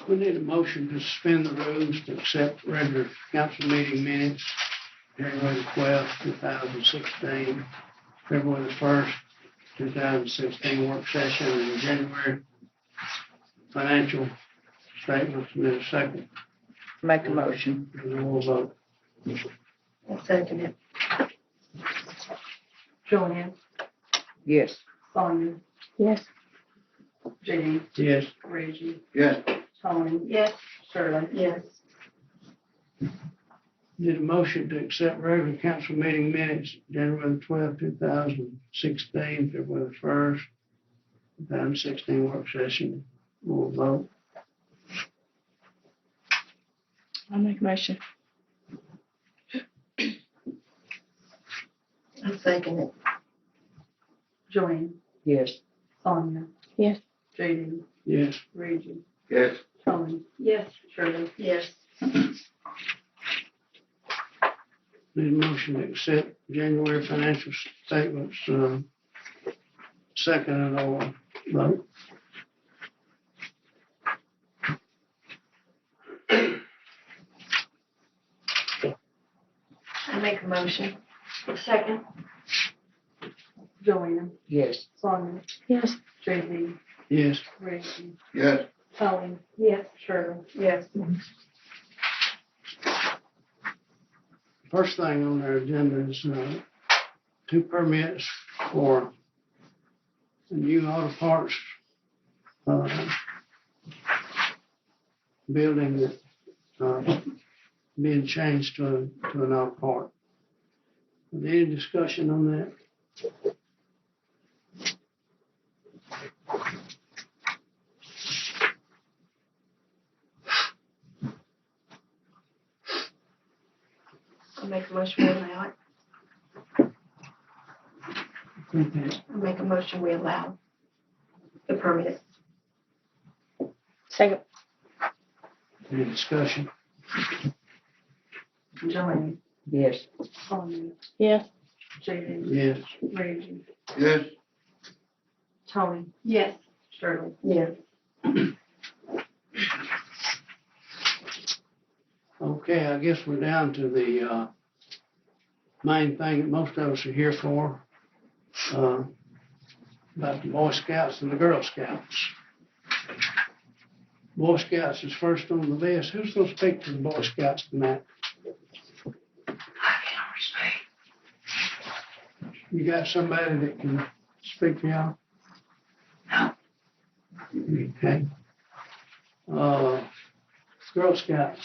We need a motion to suspend the rules to accept regular council meeting minutes, January 12th, 2016, February 1st, 2016 work session, and January financial statements. Need a second. Make a motion. And then we'll vote. I'll second it. Joanne, Yes. Sonia, Yes. Jenny, Yes. Reggie, Yes. Tony, Yes. Shirley. Yes. Need a motion to accept regular council meeting minutes, January 12th, 2016, February 1st, 2016 work session. We'll vote. I'll make a motion. I'll second it. Joanne, Yes. Sonia, Yes. Jenny, Yes. Reggie, Yes. Tony, Yes. Shirley. Yes. Need a motion to accept January financial statements, second and all vote. I make a motion. Second. Joanne, Yes. Sonia, Yes. Jenny, Yes. Reggie, Yes. Tony, Yes. Shirley. Yes. First thing on our agenda is, 2 permits for the new auto parts, building that, being changed to an auto part. Is there any discussion on that? I'll make a motion we allow it. I'll make a motion we allow the permit. Second. Any discussion? Joanne, Yes. Sonia, Yes. Jenny, Yes. Reggie, Yes. Tony, Yes. Shirley. Yes. Okay, I guess we're down to the, main thing that most of us are here for, about the Boy Scouts and the Girl Scouts. Boy Scouts is first on the list. Who's going to speak to the Boy Scouts tonight? You got somebody that can speak to y'all? No. Okay. Girl Scouts.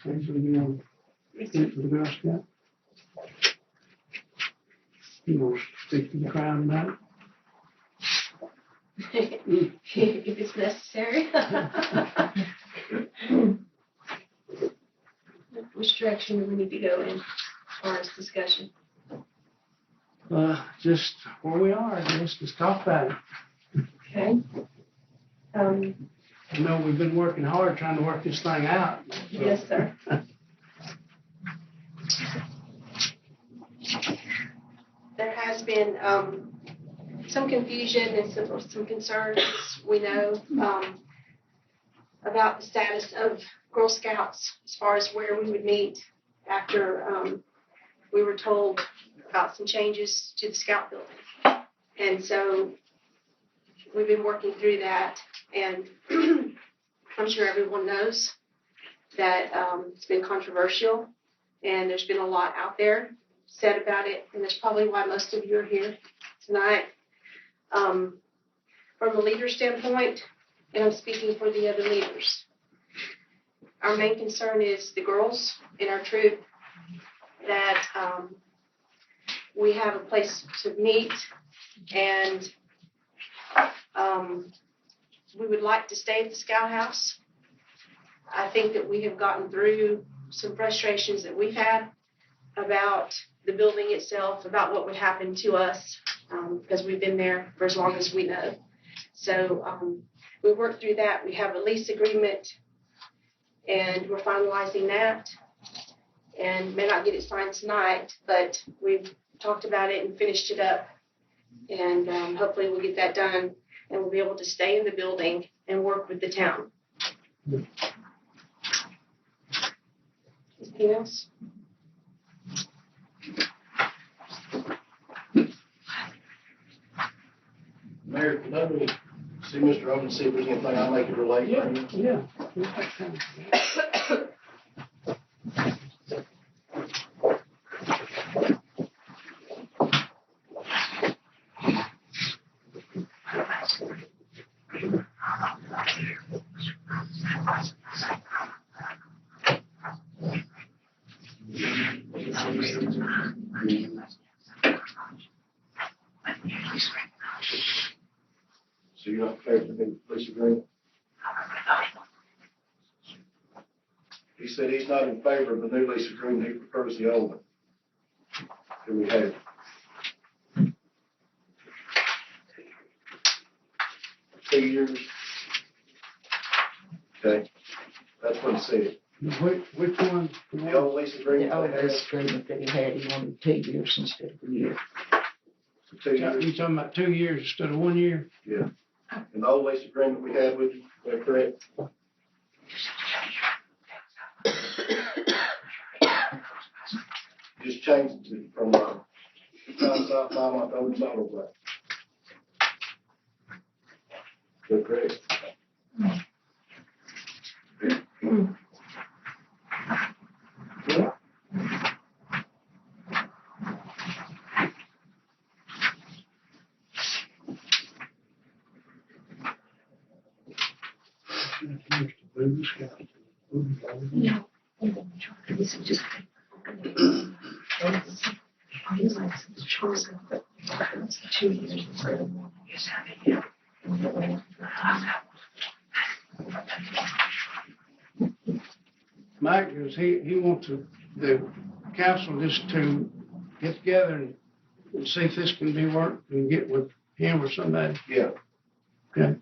Anybody want to speak to the Girl Scout? You want to speak to the crowd tonight? If it's necessary. Which direction do we need to go in as far as discussion? Just where we are, I guess. Just talk about it. Okay. I know we've been working hard trying to work this thing out. Yes, sir. There has been some confusion and some concerns, we know, about the status of Girl Scouts as far as where we would meet after we were told about some changes to the Scout building. And so we've been working through that, and I'm sure everyone knows that it's been controversial, and there's been a lot out there said about it, and that's probably why most of you are here tonight. From a leader standpoint, and I'm speaking for the other leaders, our main concern is the girls in our troop, that we have a place to meet, and we would like to stay at the Scout House. I think that we have gotten through some frustrations that we've had about the building itself, about what would happen to us, because we've been there for as long as we know. So we worked through that. We have a lease agreement, and we're finalizing that, and may not get it signed tonight, but we've talked about it and finished it up, and hopefully we'll get that done, and we'll be able to stay in the building and work with the town. Anything else? Mayor, can I see Mr. Owens, see if there's anything I make it relate to? Yeah. So you're not in favor of the lease agreement? He said he's not in favor of the new lease agreement, he prefers the old one that we had. Two years. Okay, that's what it said. Which one? The old lease agreement. The old they had lease agreement that he had, he wanted 2 years instead of a year. for 2 years. You talking about 2 years instead of 1 year? Yeah. And the old lease agreement we had with you, is that correct? Just changed it from, South Vinemont to Old Solid Black. Is that correct? Yeah. This is just. He's like, chosen, but it's 2 years. Mike, he wants the council just to get together and see if this can be worked and get with him or somebody. Yeah. Okay.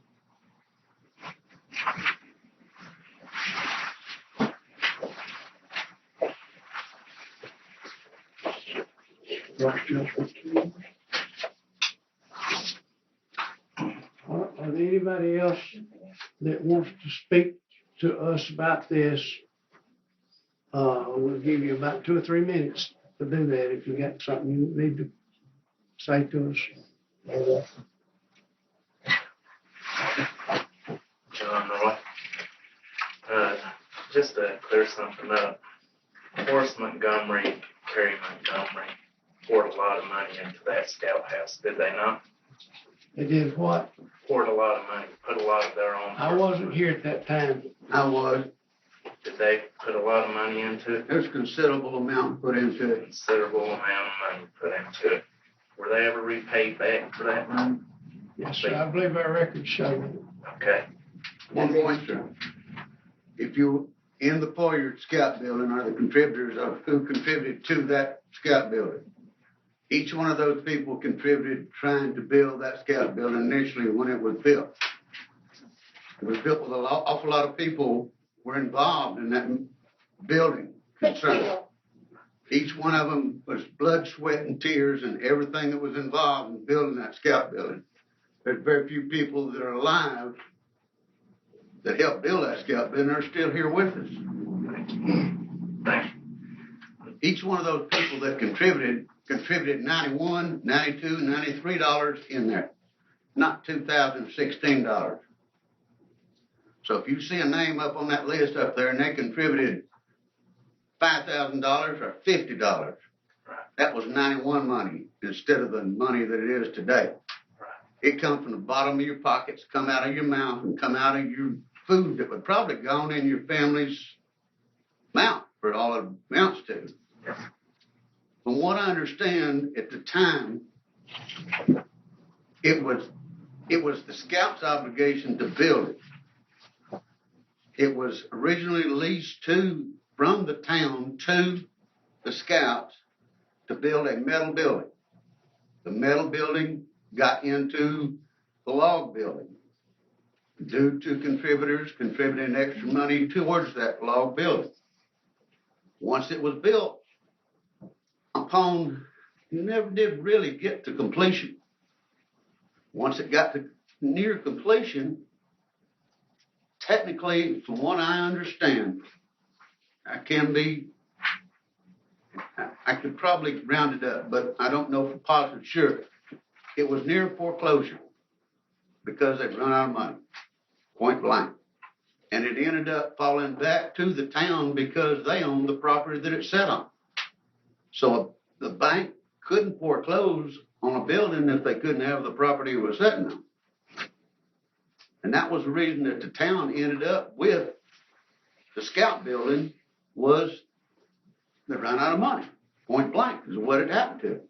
Are there anybody else that wants to speak to us about this? We'll give you about 2 or 3 minutes to do that if you got something you need to say to us. John Roy. Just to clear something up, Horace Montgomery, Kerry Montgomery poured a lot of money into that scout house, did they not? They did what? Poured a lot of money, put a lot of their own. I wasn't here at that time. I was. Did they put a lot of money into it? There's considerable amount put into it. Considerable amount of money put into it. Were they ever repaid back for that money? Yes, sir. I believe our records show it. Okay. One point, sir. If you in the Poyer Scout Building are the contributors of who contributed to that Scout Building. Each one of those people contributed trying to build that Scout Building initially when it was built. It was built with an awful lot of people were involved in that building concern. Each one of them was blood, sweat, and tears and everything that was involved in building that Scout Building. There's very few people that are alive that helped build that Scout Building are still here with us. Thank you. Each one of those people that contributed $91, $92, $93 in there, not $2,016. So if you see a name up on that list up there and they contributed $5,000 or $50, that was 91 money instead of the money that it is today. It come from the bottom of your pockets, come out of your mouth, and come out of your food that would probably gone in your family's mouth for all it amounts to. From what I understand, at the time, it was the Scouts' obligation to build it. It was originally leased from the town to the Scouts to build a metal building. The metal building got into the log building due to contributors contributing extra money towards that log building. Once it was built, never did really get to completion. Once it got to near completion, technically, from what I understand, I could probably round it up, but I don't know for positive sure. It was near foreclosure because they'd run out of money, point blank. And it ended up falling back to the town because they owned the property that it sat on. So the bank couldn't foreclose on a building if they couldn't have the property it was sitting on. And that was the reason that the town ended up with the Scout building was they ran out of money. Point blank is what had happened to it.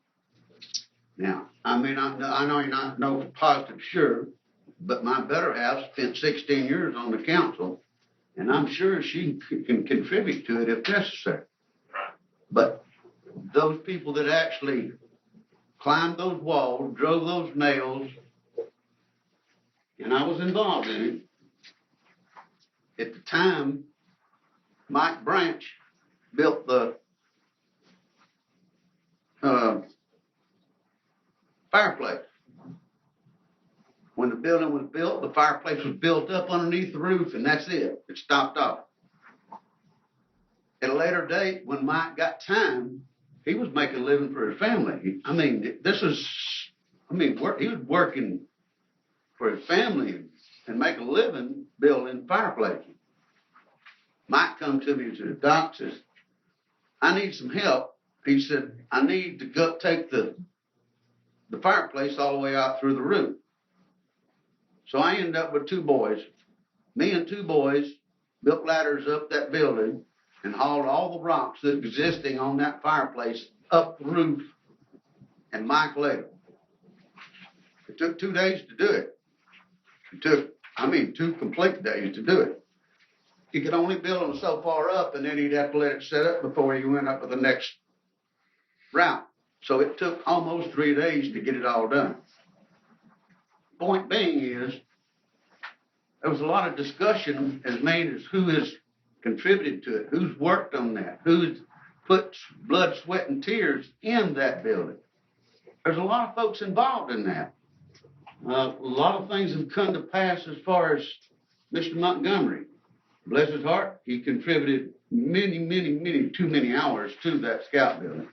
Now, I mean, I know you're not no positive sure, but my better half spent 16 years on the council, and I'm sure she can contribute to it if necessary. But those people that actually climbed those walls, drove those nails, and I was involved in it. At the time, Mike Branch built the fireplace. When the building was built, the fireplace was built up underneath the roof, and that's it. It stopped off. At a later date, when Mike got time, he was making a living for his family. I mean, he was working for his family and make a living building fireplaces. Mike come to me and said, Doc, says, I need some help. He said, I need to go take the fireplace all the way out through the roof. So I ended up with two boys. Me and two boys built ladders up that building and hauled all the rocks that existing on that fireplace up the roof, and Mike later. It took 2 days to do it. It took, 2 complete days to do it. He could only build them so far up, and then he'd have to let it set up before he went up with the next route. So it took almost 3 days to get it all done. Point being is, there was a lot of discussion as made as who has contributed to it, who's worked on that, who's put blood, sweat, and tears in that building. There's a lot of folks involved in that. A lot of things have come to pass as far as Mr. Montgomery. Bless his heart, he contributed many, too many hours to that Scout building.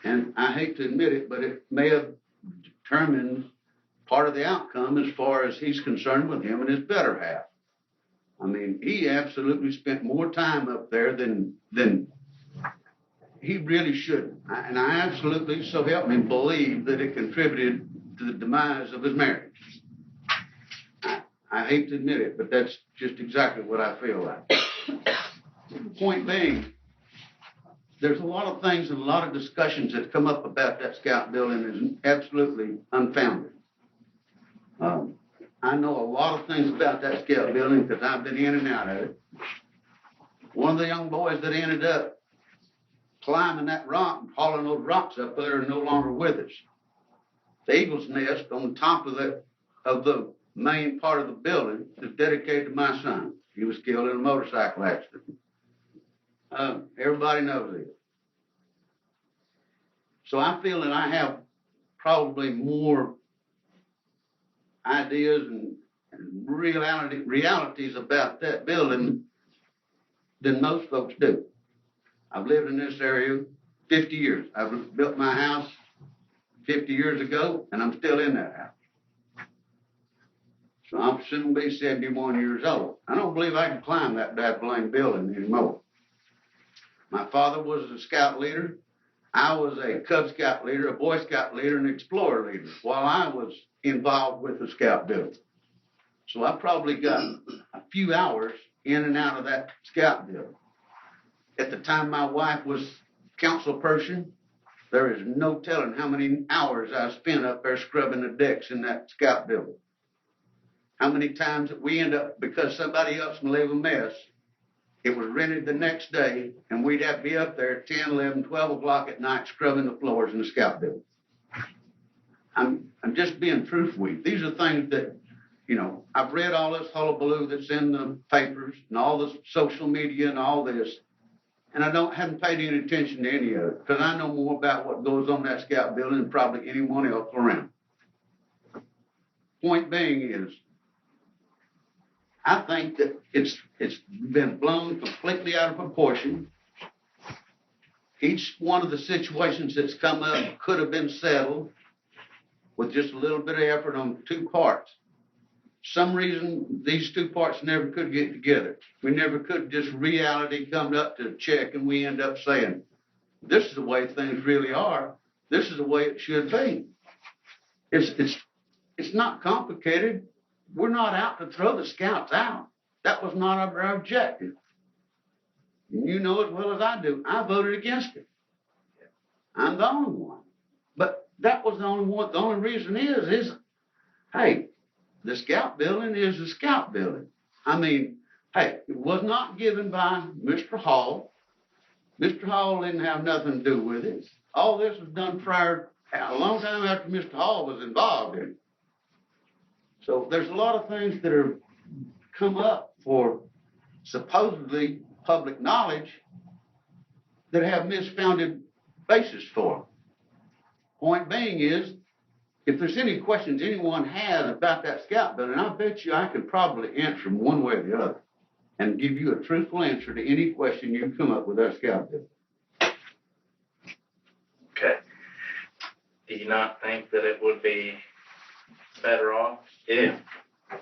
And I hate to admit it, but it may have determined part of the outcome as far as he's concerned with him and his better half. I mean, he absolutely spent more time up there than he really should. And I absolutely, so help me, believe that it contributed to the demise of his marriage. I hate to admit it, but that's just exactly what I feel like. Point being, there's a lot of things and a lot of discussions that come up about that Scout building is absolutely unfounded. I know a lot of things about that Scout building because I've been in and out of it. One of the young boys that ended up climbing that rock and hauling those rocks up there are no longer with us. The eagle's nest on top of the main part of the building is dedicated to my son. He was killed in a motorcycle accident. Everybody knows it. So I feel that I have probably more ideas and realities about that building than most folks do. I've lived in this area 50 years. I built my house 50 years ago, and I'm still in that house. So I'm soon be 71 years old. I don't believe I can climb that blame building anymore. My father was a Scout leader. I was a Cub Scout leader, a Boy Scout leader, and an Explorer leader while I was involved with the Scout building. So I probably got a few hours in and out of that Scout building. At the time my wife was council person, there is no telling how many hours I spent up there scrubbing the decks in that Scout building. How many times that we end up, because somebody else can leave a mess, it was rented the next day, and we'd have to be up there at 10, 11, 12 o'clock at night scrubbing the floors in the Scout building. I'm just being truthful with you. These are things that, I've read all this hullabaloo that's in the papers and all this social media and all this, and I haven't paid any attention to any of it because I know more about what goes on in that Scout building than probably anyone else around. Point being is, I think that it's been blown completely out of proportion. Each one of the situations that's come up could have been settled with just a little bit of effort on two parts. Some reason these two parts never could get together. We never could, just reality come up to check, and we end up saying, this is the way things really are. This is the way it should be. It's not complicated. We're not out to throw the scouts out. That was not our objective. You know as well as I do, I voted against it. I'm the only one. But that was the only one. The only reason is, hey, the scout building is the scout building. I mean, hey, it was not given by Mr. Hall. Mr. Hall didn't have nothing to do with it. All this was done prior, a long time after Mr. Hall was involved in it. So there's a lot of things that are come up for supposedly public knowledge that have misfounded basis for. Point being is, if there's any questions anyone has about that scout building, I bet you I could probably answer them one way or the other and give you a truthful answer to any question you come up with that scout building. Okay. Do you not think that it would be better off if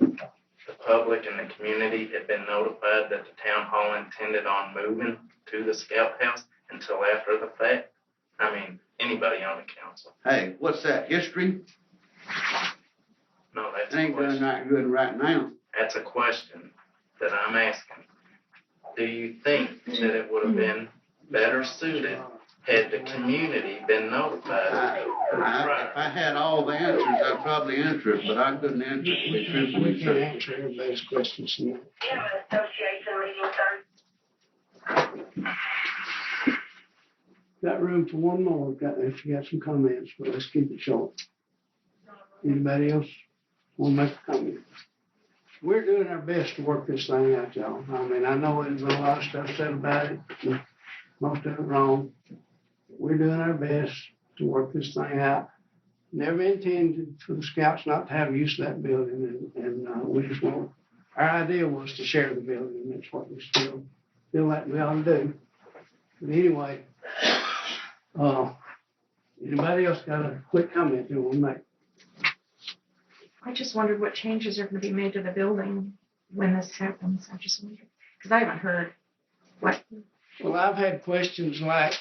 the public and the community had been notified that the town hall intended on moving to the scout house until after the fact? I mean, anybody on the council. Hey, what's that, history? No, that's It a ain't doing question. that good right now. That's a question that I'm asking. Do you think that it would have been better suited had the community been notified If I had all the answers, I'd probably answer it, but I couldn't answer it, to be truthfully We can true. answer everybody's questions tonight. Got room for one more, if you got some comments, but let's keep it short. Anybody else want to make a comment? We're doing our best to work this thing out, y'all. I mean, I know there's been a lot of stuff said about it, most of it wrong. We're doing our best to work this thing out. Never intended for the scouts not to have use of that building, and we just want, our idea was to share the building, and that's what we still feel like we ought to do. But anyway, anybody else got a quick comment they want to make? I just wondered what changes are going to be made to the building when this happens. I just wondered, because I haven't heard what. Well, I've had questions like,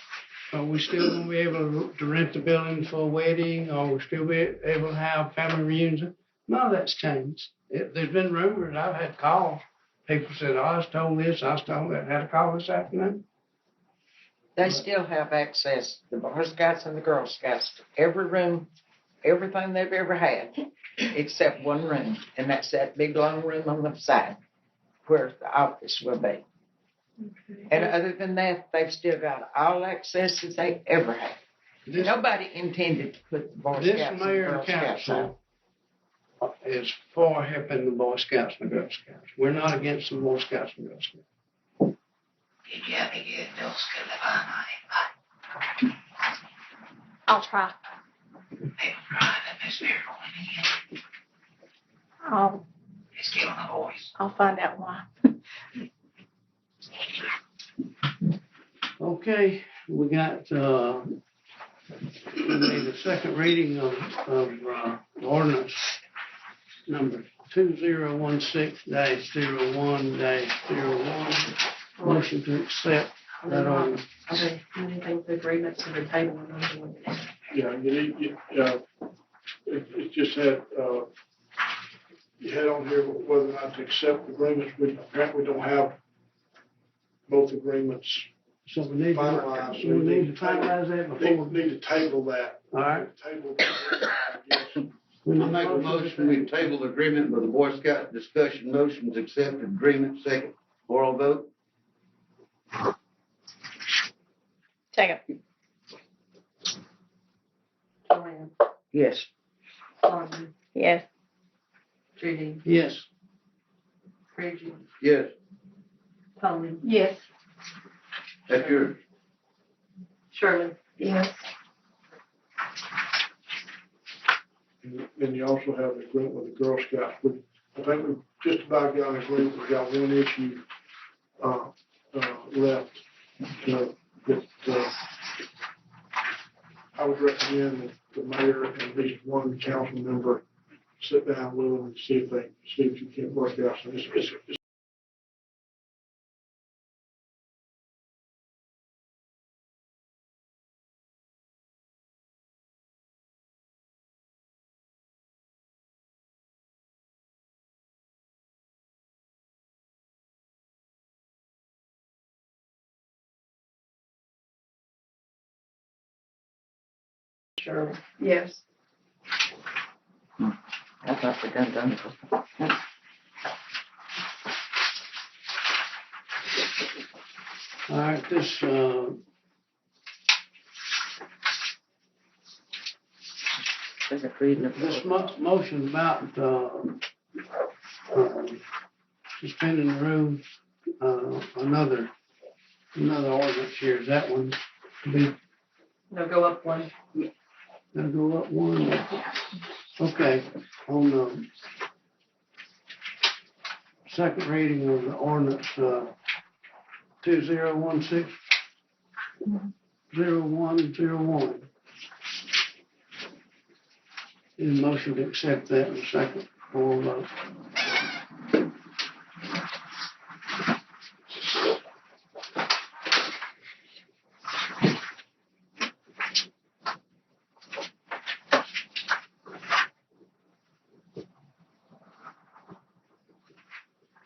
are we still going to be able to rent the building for a wedding? Or we still be able to have family reunions? None of that's changed. There's been rumors. I've had calls. People said, I was told this, I was told that. I had a call this afternoon. They still have access, the Boy Scouts and the Girl Scouts, to every room, everything they've ever had, except one room, and that's that big long room on the side where the office will be. And other than that, they've still got all accesses they ever had. This, Nobody intended to put the Boy this Scouts and the mayor Girl and Scouts out. council is for helping the Boy Scouts and the Girl Scouts. We're not against the Boy Scouts and Girl Scouts. I'll try. I'll find out why. Okay, we got, we need a second reading of ordinance number 2016-01-01. Motion to accept that ordinance. Are there anything with agreements and the table and under? Yeah, it just had, you had on here whether or not to accept agreements. We apparently don't have both agreements. So we need to finalize that before. Need to table that. All right. Table. I make a motion, we table the agreement with the Boy Scout discussion, motions accepted, agreement, second, oral vote. Second. Joanne. Yes. Tanya. Yes. Judy. Yes. Reggie. Yes, Tony. Yes. that's yours. Shirley. Yes. And you also have an agreement with the Girl Scouts. I think we've just about got an agreement. We got one issue, left, that, I would recommend that the mayor and at least one council member sit down with them and see if you can work out. So it's Sure. Yes. I thought we done it before. All right, this, Second reading of this the motion about, suspending the rules, another ordinance here, is that one to be, No, go up one. gonna go up one? Okay, on the second reading of the ordinance, 2016 0101. Need a motion to accept that in a second for vote.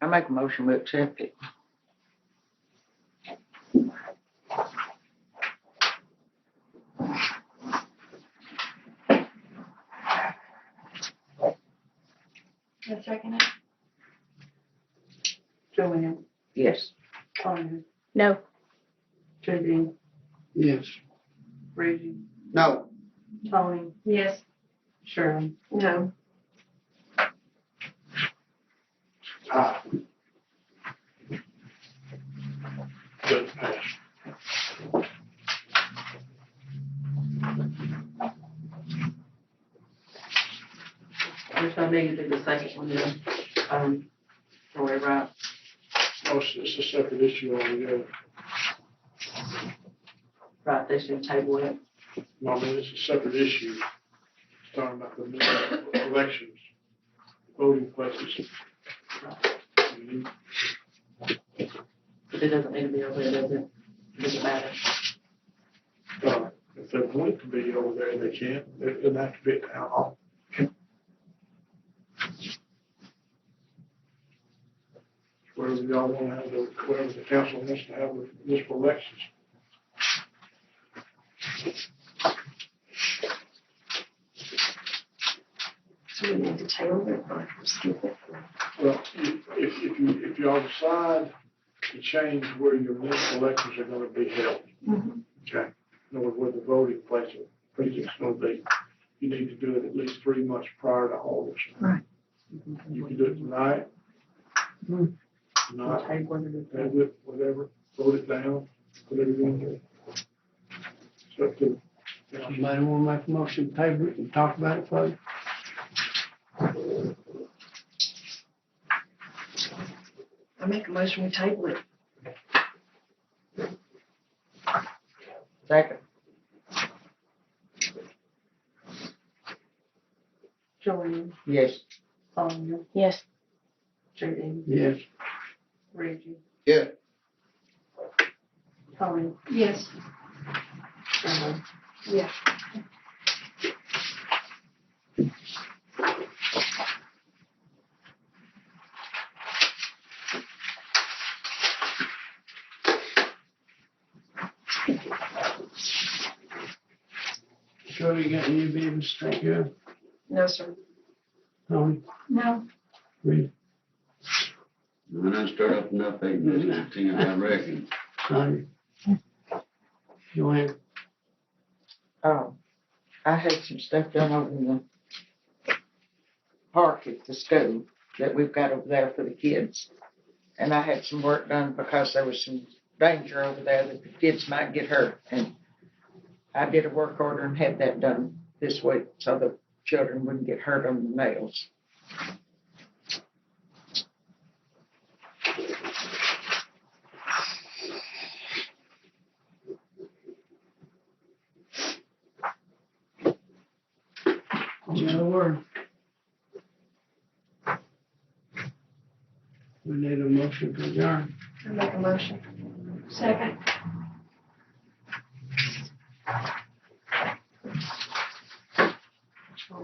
I make a motion to accept it. A second. Joanne, Yes. Tanya, No. JD, Yes. Reggie, No, Tony, Yes. Sharon, No. good pass. which I need to do the second one then. Roy, right? Oh, it's a separate issue altogether. Right, they should table it. No, I mean, it's a separate issue. It's talking about the new elections, voting places. But it doesn't need to be over there, does it? Doesn't matter. If they want it to be over there, they can. It doesn't have to be at town hall. Wherever y'all want to have wherever the council wants to have the municipal elections. So we need to table it or skip it. Well, if y'all decide to change where your municipal elections are going to be held, okay, in other words, where the voting place or precinct's going to be, you need to do it at least 3 months prior to all this. Right. You can do it tonight. Tonight, table it, whatever, vote it down, whatever you want to do. It's up to, Somebody wanna make a motion to table it and talk about it further? I make a motion, we table it. Second. Joanne, Yes. Tanya, Yes. JD, Yes. Reggie, yeah, Tony, Yes. Sharon, Yes. Sure you got any business to take care of? No, sir. Tony? No. Reed? when I start up enough eight business, I reckon. Sonia? Joanne? I had some stuff done over in the park at the school that we've got over there for the kids. And I had some work done because there was some danger over there that the kids might get hurt. And I did a work order and had that done this week so the children wouldn't get hurt on the nails. Joe, word. We need a motion to adjourn. I make a motion. Second.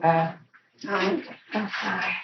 Uh, Aye.